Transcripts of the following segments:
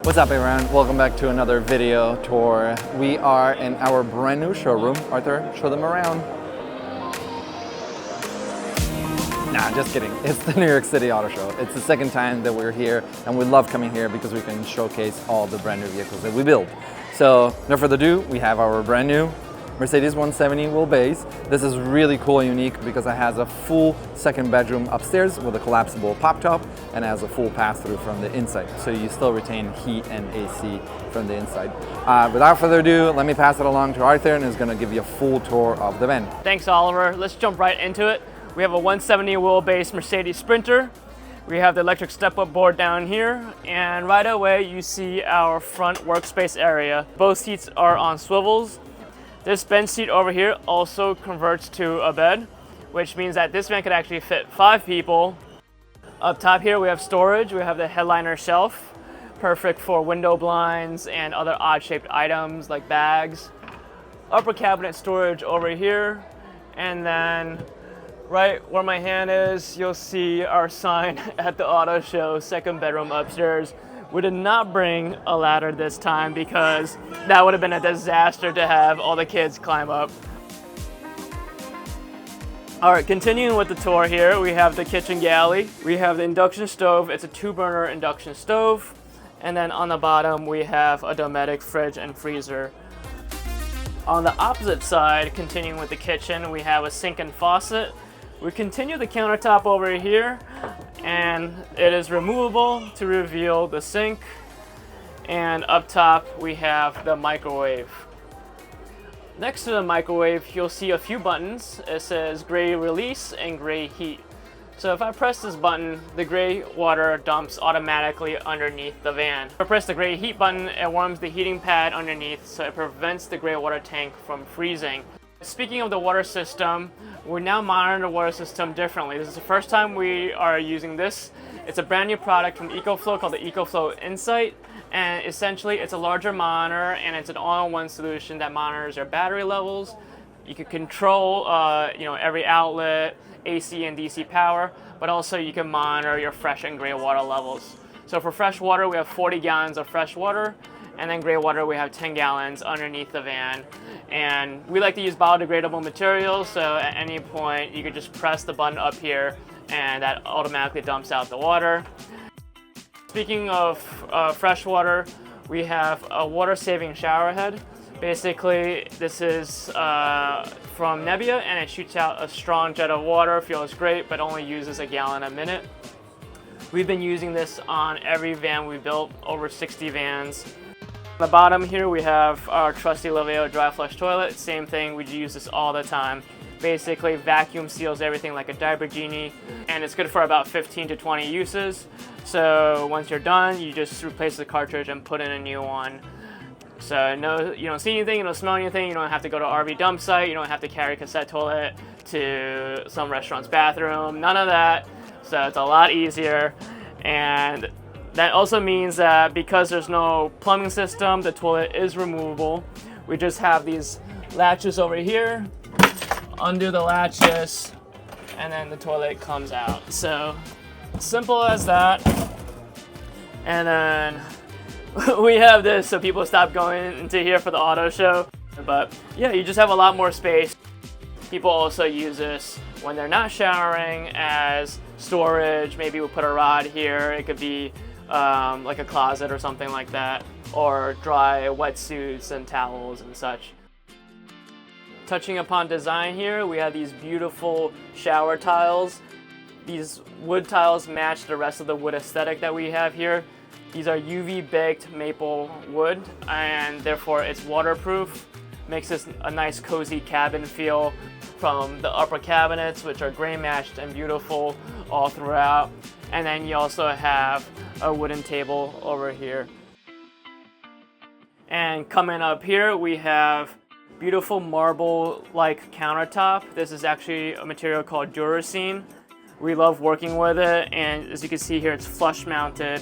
What's up everyone? Welcome back to another video tour. We are in our brand new showroom. Arthur, show them around. Nah, just kidding. It's the New York City Auto Show. It's the second time that we're here and we love coming here because we can showcase all the brand new vehicles that we build. So no further ado, we have our brand new Mercedes 170 wheelbase. This is really cool and unique because it has a full second bedroom upstairs with a collapsible pop top and has a full pass-through from the inside. So you still retain heat and AC from the inside. Without further ado, let me pass it along to Arthur and he's gonna give you a full tour of the van. Thanks, Oliver. Let's jump right into it. We have a 170 wheelbase Mercedes Sprinter. We have the electric step-up board down here, and right away you see our front workspace area. Both seats are on swivels. This bench seat over here also converts to a bed, which means that this van could actually fit 5 people. Up top here we have storage. We have the headliner shelf, perfect for window blinds and other odd-shaped items like bags. Upper cabinet storage over here, and then right where my hand is, you'll see our sign at the auto show, second bedroom upstairs. We did not bring a ladder this time because that would have been a disaster to have all the kids climb up. All right, continuing with the tour here, we have the kitchen galley. We have the induction stove. It's a 2-burner induction stove. And then on the bottom, we have a Nomadic fridge and freezer. On the opposite side, continuing with the kitchen, we have a sink and faucet. We continue the countertop over here, and it is removable to reveal the sink. And up top, we have the microwave. Next to the microwave, you'll see a few buttons. It says gray release and gray heat. So if I press this button, the gray water dumps automatically underneath the van. If I press the gray heat button, it warms the heating pad underneath, so it prevents the gray water tank from freezing. Speaking of the water system, we're now monitoring the water system differently. This is the first time we are using this. It's a brand new product from EcoFlow called the EcoFlow Insight, and essentially it's a larger monitor and it's an all-in-one solution that monitors your battery levels. You can control every outlet, AC and DC power, but also you can monitor your fresh and gray water levels. So for fresh water, we have 40 gallons of fresh water, and then gray water, we have 10 gallons underneath the van. And we like to use biodegradable materials, so at any point you could just press the button up here and that automatically dumps out the water. Speaking of fresh water, we have a water-saving shower head. Basically, this is from Nebbia, and it shoots out a strong jet of water, feels great, but only uses a gallon a minute. We've been using this on every van we built, over 60 vans. On the bottom here we have our trusty Laveo dry flush toilet. Same thing, we use this all the time. Basically vacuum seals everything like a diaper genie, and it's good for about 15 to 20 uses. So once you're done, you just replace the cartridge and put in a new one. So no, you don't see anything, you don't smell anything, you don't have to go to RV dump site, you don't have to carry a cassette toilet to some restaurant's bathroom, none of that. So it's a lot easier. And that also means that because there's no plumbing system, the toilet is removable. We just have these latches over here, undo the latches, and then the toilet comes out. So simple as that. And then we have this so people stop going into here for the auto show. But yeah, you just have a lot more space. People also use this when they're not showering as storage. Maybe we'll put a rod here. It could be like a closet or something like that, or dry wetsuits and towels and such. Touching upon design here, we have these beautiful shower tiles. These wood tiles match the rest of the wood aesthetic that we have here. These are UV baked maple wood, and therefore it's waterproof. Makes this a nice cozy cabin feel from the upper cabinets, which are gray matched and beautiful all throughout. And then you also have a wooden table over here. And coming up here, we have beautiful marble-like countertop. This is actually a material called Duracine. We love working with it, and as you can see here, it's flush-mounted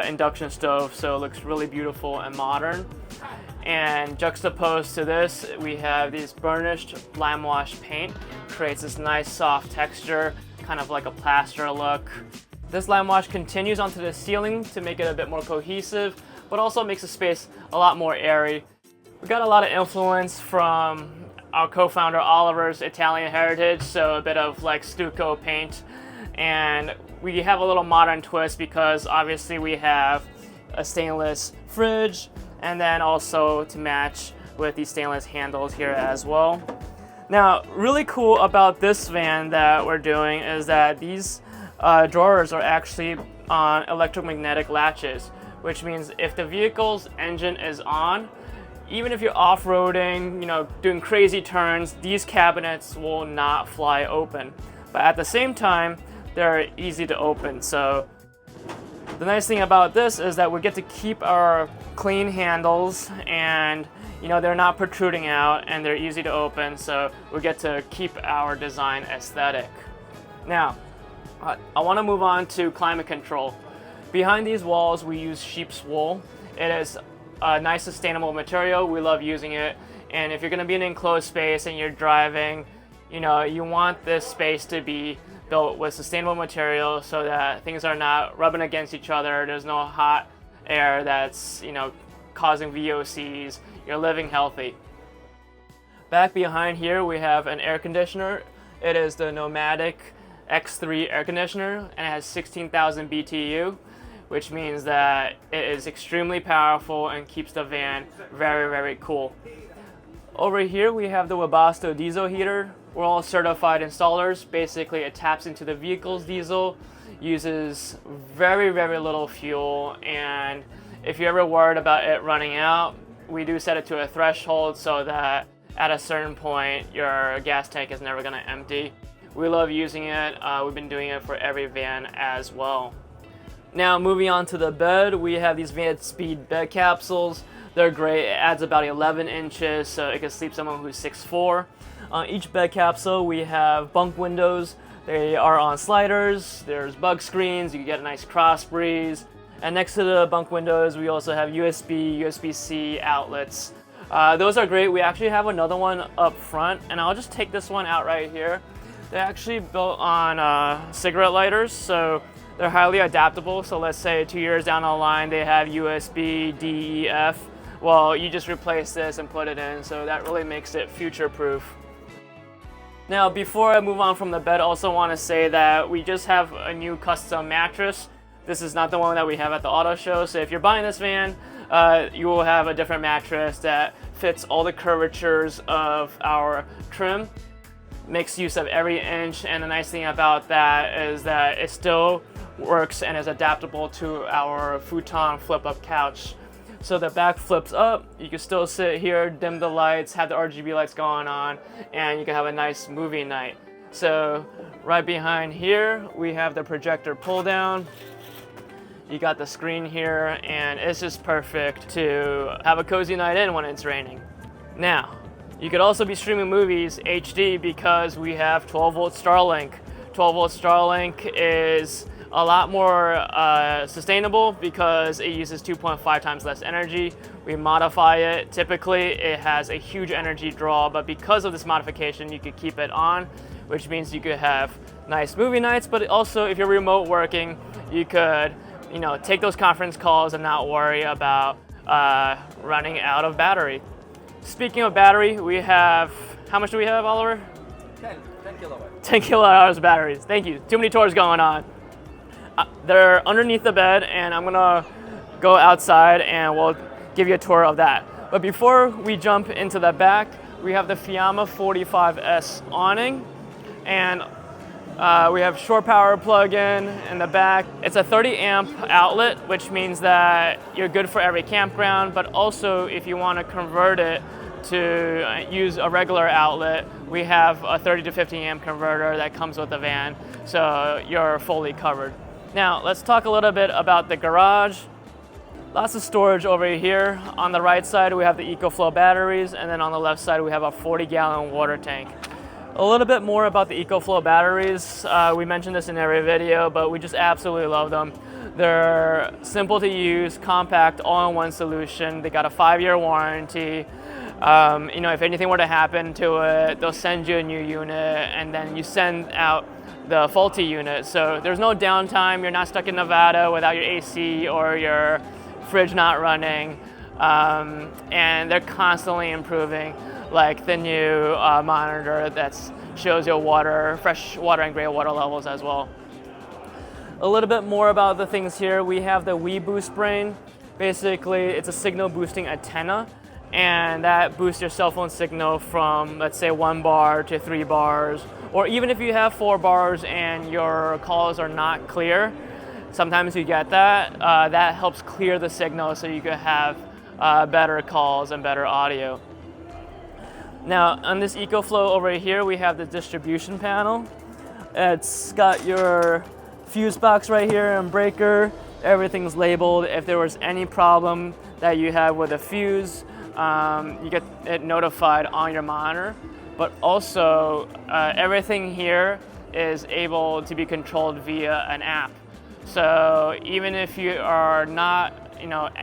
induction stove, so it looks really beautiful and modern. And juxtaposed to this, we have these burnished lime wash paint. Creates this nice soft texture, kind of like a plaster look. This lime wash continues onto the ceiling to make it a bit more cohesive, but also makes the space a lot more airy. We got a lot of influence from our co-founder Oliver's Italian heritage, so a bit of like stucco paint, and we have a little modern twist because obviously we have a stainless fridge, and then also to match with these stainless handles here as well. Now, really cool about this van that we're doing is that these drawers are actually on electromagnetic latches, which means if the vehicle's engine is on, even if you're off-roading, you know, doing crazy turns, these cabinets will not fly open. But at the same time, they're easy to open. So the nice thing about this is that we get to keep our clean handles, and you know, they're not protruding out and they're easy to open, so we get to keep our design aesthetic. Now, I want to move on to climate control. Behind these walls, we use sheep's wool. It is a nice sustainable material. We love using it. And if you're going to be in an enclosed space and you're driving, you know, you want this space to be built with sustainable material so that things are not rubbing against each other. There's no hot air that's, you know, causing VOCs. You're living healthy. Back behind here, we have an air conditioner. It is the Nomadic X3 air conditioner, and it has 16,000 BTU, which means that it is extremely powerful and keeps the van very, very cool. Over here, we have the Webasto diesel heater. We're all certified installers. Basically, it taps into the vehicle's diesel, uses very, very little fuel, and if you're ever worried about it running out, we do set it to a threshold so that at a certain point, your gas tank is never gonna empty. We love using it. We've been doing it for every van as well. Now, moving on to the bed, we have these Van Speed bed capsules. They're great. It adds about 11 inches, so it can sleep someone who's 6'4". On each bed capsule, we have bunk windows. They are on sliders. There's bug screens. You can get a nice cross breeze. And next to the bunk windows, we also have USB, USB-C outlets. Those are great. We actually have another one up front, and I'll just take this one out right here. They're actually built on cigarette lighters, so they're highly adaptable. So let's say 2 years down the line, they have USB, D, E, F. Well, you just replace this and put it in, so that really makes it future-proof. Now, before I move on from the bed, I also want to say that we just have a new custom mattress. This is not the one that we have at the auto show, so if you're buying this van, you will have a different mattress that fits all the curvatures of our trim. Makes use of every inch, and the nice thing about that is that it still works and is adaptable to our futon flip-up couch. So the back flips up, you can still sit here, dim the lights, have the RGB lights going on, and you can have a nice movie night. So right behind here, we have the projector pull down. You got the screen here, and it's just perfect to have a cozy night in when it's raining. Now, you could also be streaming movies HD because we have 12-volt Starlink. 12-volt Starlink is a lot more sustainable because it uses 2.5 times less energy. We modify it. Typically, it has a huge energy draw, but because of this modification, you could keep it on, which means you could have nice movie nights, but also if you're remote working, you could, you know, take those conference calls and not worry about running out of battery. Speaking of battery, we have, how much do we have, Oliver? 10 kilowatts. 10 kilowatt hours batteries. Thank you. Too many tours going on. They're underneath the bed, and I'm gonna go outside and we'll give you a tour of that. But before we jump into the back, we have the Fiamma 45S awning, and we have shore power plug-in in the back. It's a 30 amp outlet, which means that you're good for every campground, but also if you want to convert it to use a regular outlet, we have a 30 to 50 amp converter that comes with the van, so you're fully covered. Now, let's talk a little bit about the garage. Lots of storage over here. On the right side, we have the EcoFlow batteries, and then on the left side, we have a 40-gallon water tank. A little bit more about the EcoFlow batteries. We mentioned this in every video, but we just absolutely love them. They're simple to use, compact, all-in-one solution. They got a 5-year warranty. You know, if anything were to happen to it, they'll send you a new unit, and then you send out the faulty unit. So there's no downtime. You're not stuck in Nevada without your AC or your fridge not running, and they're constantly improving, like the new monitor that shows you fresh water and gray water levels as well. A little bit more about the things here. We have the WeBoost brain. Basically, it's a signal boosting antenna, and that boosts your cell phone signal from, let's say, 1 bar to 3 bars, or even if you have 4 bars and your calls are not clear, sometimes you get that. That helps clear the signal so you can have better calls and better audio. Now, on this EcoFlow over here, we have the distribution panel. It's got your fuse box right here and breaker. Everything's labeled. If there was any problem that you have with a fuse, you get it notified on your monitor. But also, everything here is able to be controlled via an app. So even if you are not,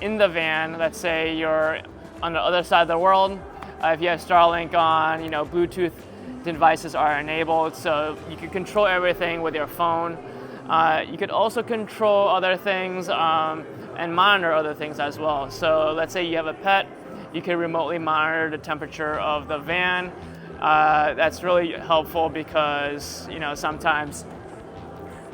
in the van, let's say you're on the other side of the world, if you have Starlink on, Bluetooth devices are enabled, so you can control everything with your phone. You could also control other things and monitor other things as well. So let's say you have a pet, you can remotely monitor the temperature of the van. That's really helpful because, sometimes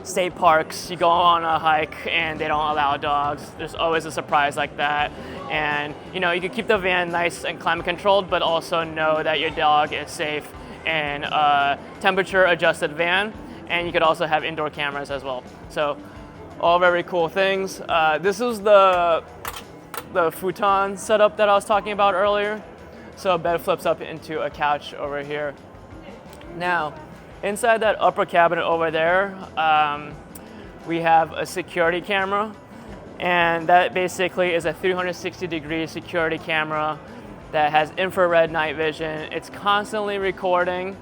state parks, you go on a hike and they don't allow dogs. There's always a surprise like that. And, you can keep the van nice and climate controlled, but also know that your dog is safe in a temperature adjusted van. And you could also have indoor cameras as well. So all very cool things. This is the futon setup that I was talking about earlier. So a bed flips up into a couch over here. Now, inside that upper cabinet over there, we have a security camera. And that basically is a 360-degree security camera that has infrared night vision. It's constantly recording.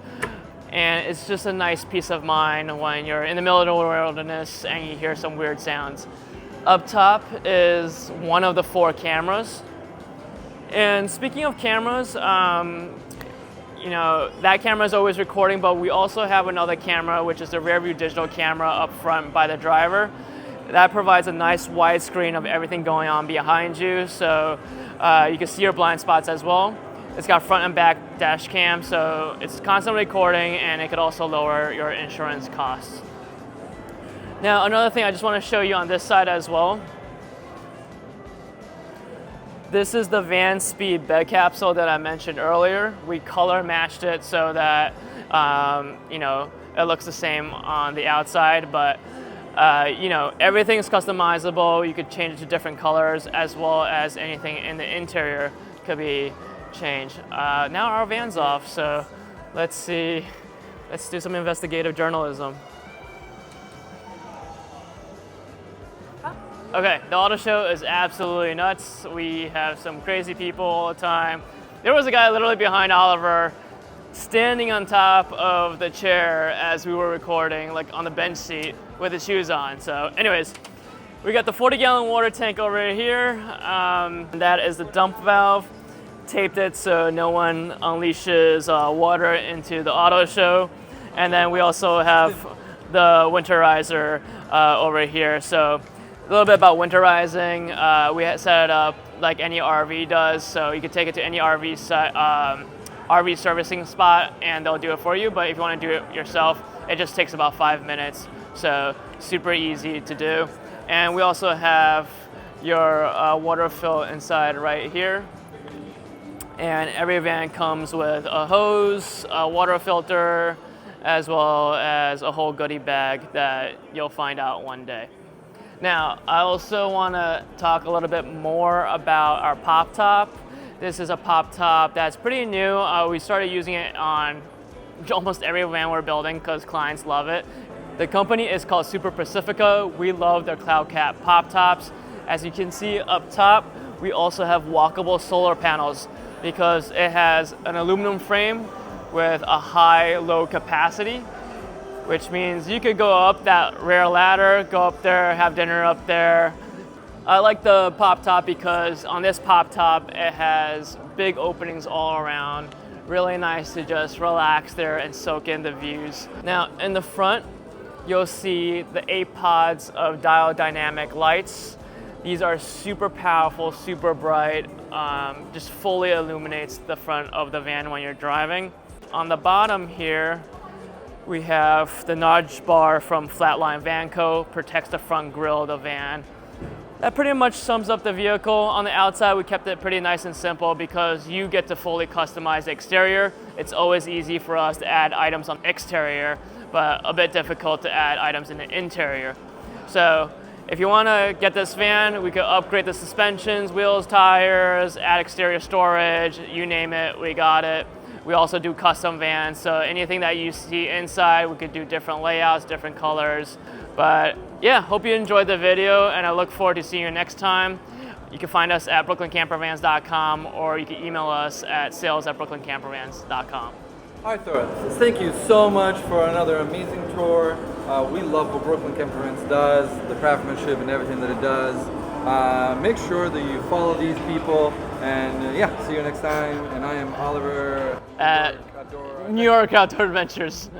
And it's just a nice peace of mind when you're in the middle of the wilderness and you hear some weird sounds. Up top is one of the 4 cameras. And speaking of cameras, that camera is always recording, but we also have another camera, which is the rear view digital camera up front by the driver. That provides a nice wide screen of everything going on behind you, so you can see your blind spots as well. It's got front and back dash cam, so it's constantly recording, and it could also lower your insurance costs. Now, another thing I just want to show you on this side as well. This is the Van Speed bed capsule that I mentioned earlier. We color matched it so that it looks the same on the outside, but everything's customizable. You could change it to different colors, as well as anything in the interior could be changed. Now our van's off, so let's do some investigative journalism. Okay, the auto show is absolutely nuts. We have some crazy people all the time. There was a guy literally behind Oliver standing on top of the chair as we were recording, like on the bench seat with his shoes on. So anyways, we got the 40-gallon water tank over here. That is the dump valve. Taped it so no one unleashes water into the auto show. And then we also have the winterizer over here. So a little bit about winterizing. We set it up like any RV does, so you can take it to any RV servicing spot and they'll do it for you. But if you want to do it yourself, it just takes about 5 minutes. So super easy to do. And we also have your water fill inside right here. And every van comes with a hose, a water filter, as well as a whole goodie bag that you'll find out one day. Now, I also want to talk a little bit more about our pop top. This is a pop top that's pretty new. We started using it on almost every van we're building because clients love it. The company is called Super Pacifica. We love their cloud cap pop tops. As you can see up top, we also have walkable solar panels because it has an aluminum frame with a high load capacity, which means you could go up that rare ladder, go up there, have dinner up there. I like the pop top because on this pop top, it has big openings all around. Really nice to just relax there and soak in the views. Now, in the front, you'll see the 8 pods of dial dynamic lights. These are super powerful, super bright, just fully illuminates the front of the van when you're driving. On the bottom here, we have the nudge bar from Flatline Vanco, protects the front grille of the van. That pretty much sums up the vehicle. On the outside, we kept it pretty nice and simple because you get to fully customize the exterior. It's always easy for us to add items on exterior, but a bit difficult to add items in the interior. So if you want to get this van, we could upgrade the suspensions, wheels, tires, add exterior storage, you name it, we got it. We also do custom vans, so anything that you see inside, we could do different layouts, different colors. But yeah, hope you enjoyed the video, and I look forward to seeing you next time. You can find us at brooklyncampervans.com, or you can email us at sales@brooklyncampervans.com. Hi Thor, thank you so much for another amazing tour. We love what Brooklyn Campervans does, the craftsmanship and everything that it does. Make sure that you follow these people, and yeah, see you next time. And I am Oliver At New York Outdoor Adventures.